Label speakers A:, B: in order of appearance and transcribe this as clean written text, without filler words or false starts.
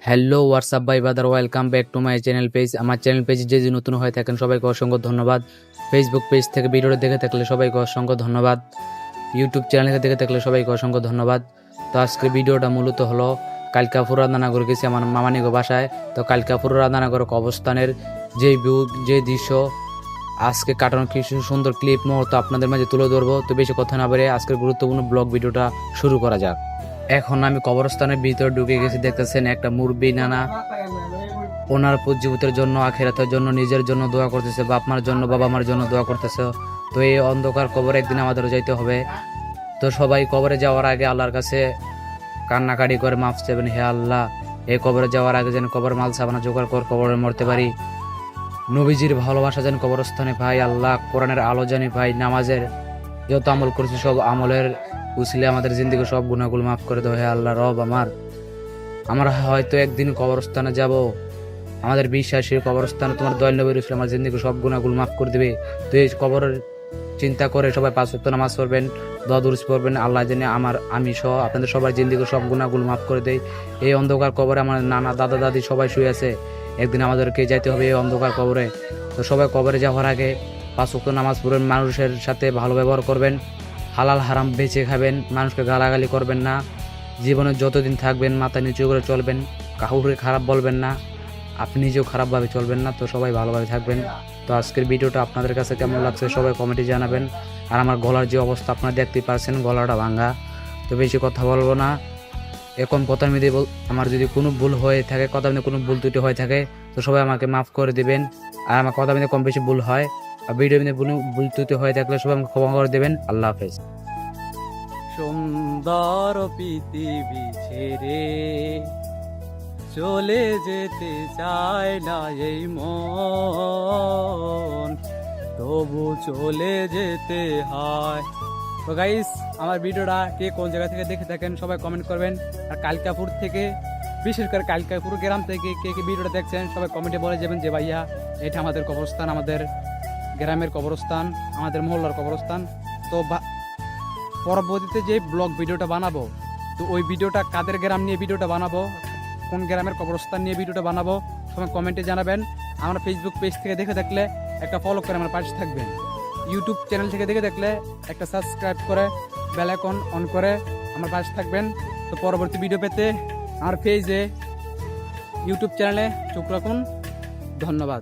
A: Hello WhatsApp ভাই brother, welcome back to my channel page. আমার channel পেজে যে নতুন হয়ে থাকেন সবাইকে অসংখ্য ধন্যবাদ। ফেসবুক পেজ থেকে ভিডিওটা দেখে থাকলে সবাইকে অসংখ্য ধন্যবাদ। ইউটিউব চ্যানেল থেকে দেখে থাকলে সবাইকে অসংখ্য ধন্যবাদ। তো আজকের ভিডিওটা মূলত হলো কালকাপুর রাধানগর গেছি আমার মামানিগো বাসায়। তো কালকাপুর রাধানগর অবস্থানের যে ভিউ, যে দৃশ্য আজকে কাটানোর কিছু সুন্দর ক্লিপ মুহূর্ত আপনাদের মাঝে তুলে ধরবো। তো বেশি কথা না বলে আজকের গুরুত্বপূর্ণ ব্লগ ভিডিওটা শুরু করা যাক। এখন আমি কবরস্থানের ভিতরে ঢুকে গেছি। দেখতেছেন একটা মুরব্বী নানা ওনার পুজ্যভূতের জন্য, আখিরাতের জন্য, নিজের জন্য দোয়া করতেছে, বাপ মার জন্য, বাবা মার জন্য দোয়া করতেছে। তো এই অন্ধকার কবরে একদিন আমাদেরও যাইতে হবে। তো সবাই কবরে যাওয়ার আগে আল্লাহর কাছে কান্নাকাটি করে মাফ চাইবেন, হে আল্লাহ এই কবরে যাওয়ার আগে যেন কবর মাল সাবানা জোগাড় কর কবরে মরতে পারি। নবীজির ভালোবাসা যেন কবরস্থানে ভাই, আল্লাহ কোরআনের আলো জানি ভাই, নামাজের যত আমল করছি সব আমলের উসিলে আমাদের জিন্দিগি সব গুনাহগুলো মাফ করে দাও হে আল্লাহ। রব আমরা হয়তো একদিন কবরস্থানে যাব, আমাদের বিশ্বাসের কবরস্থানে তোমার দয়াল নবীর উসিলে আমার জিন্দিগি সব গুনাহগুলো মাফ করে দেবে। তো এই কবরের চিন্তা করে সবাই 5 ওয়াক্ত নামাজ পড়বেন, দোয়া দুরূদ পড়বেন, আল্লাহ জানে আমি সহ আপনাদের সবার জিন্দিগি সব গুনাহগুলো মাফ করে দেয়। এই অন্ধকার কবরে আমার নানা দাদা দাদি সবাই শুয়ে আছে, একদিন আমাদেরকে যাইতে হবে এই অন্ধকার কবরে। তো সবাই কবরে যাওয়ার আগে 5 ওয়াক্ত নামাজ পড়বেন, মানুষের সাথে ভালো ব্যবহার করবেন, হালাল হারাম বেঁচে খাবেন, মানুষকে গালাগালি করবেন না, জীবনে যতদিন থাকবেন মাথা নিচু করে চলবেন, কাউকে খারাপ বলবেন না, আপনি নিজেও খারাপভাবে চলবেন না। তো সবাই ভালোভাবে থাকবেন। তো আজকের ভিডিওটা আপনাদের কাছে কেমন লাগছে সবাই কমেন্টে জানাবেন। আর আমার গলার যে অবস্থা আপনারা দেখতেই পাচ্ছেন, গলাটা ভাঙা। তো বেশি কথা বলবো না, এখন কথার মধ্যে আমার যদি কোনো ভুল হয়ে থাকে, কথার মধ্যে কোনো ভুল ত্রুটি হয়ে থাকে তো সবাই আমাকে মাফ করে দেবেন। আর আমার কথার মধ্যে কম বেশি ভুল হয় আর ভিডিওর মধ্যে কোনো ভুল ত্রুটি হয়ে থাকলে সবাই আমাকে ক্ষমা করে দেবেন। আল্লাহ হাফেজ।
B: সুন্দর পৃথিবী ছেড়ে চলে যেতে চায় না এই মন, তবু চলে যেতে হয়। তো গাইস, আমার ভিডিওটা কে কোন জায়গা থেকে দেখে থাকেন সবাই কমেন্ট করবেন। আর কালকাপুর থেকে, বিশেষ করে কালকাপুর গ্রাম থেকে কে কে ভিডিওটা দেখছেন সবাই কমেন্টে বলে যাবেন যে ভাইয়া এটা আমাদের কবরস্থান, আমাদের গ্রামের কবরস্থান, আমাদের মহল্লার কবরস্থান। তো পরবর্তীতে যে ব্লগ ভিডিওটা বানাবো, তো ওই ভিডিওটা কাদের গ্রাম নিয়ে ভিডিওটা বানাবো, কোন গ্রামের কবরস্থান নিয়ে ভিডিওটা বানাবো সবাই কমেন্টে জানাবেন। আমরা ফেসবুক পেজ থেকে দেখে থাকলে একটা ফলো করে আমার পাশে থাকবেন। ইউটিউব চ্যানেল থেকে দেখে থাকলে একটা সাবস্ক্রাইব করে বেল আইকন অন করে আমার পাশে থাকবেন। তো পরবর্তী ভিডিও পেতে আমার পেজে, ইউটিউব চ্যানেলে চোখ রাখুন। ধন্যবাদ।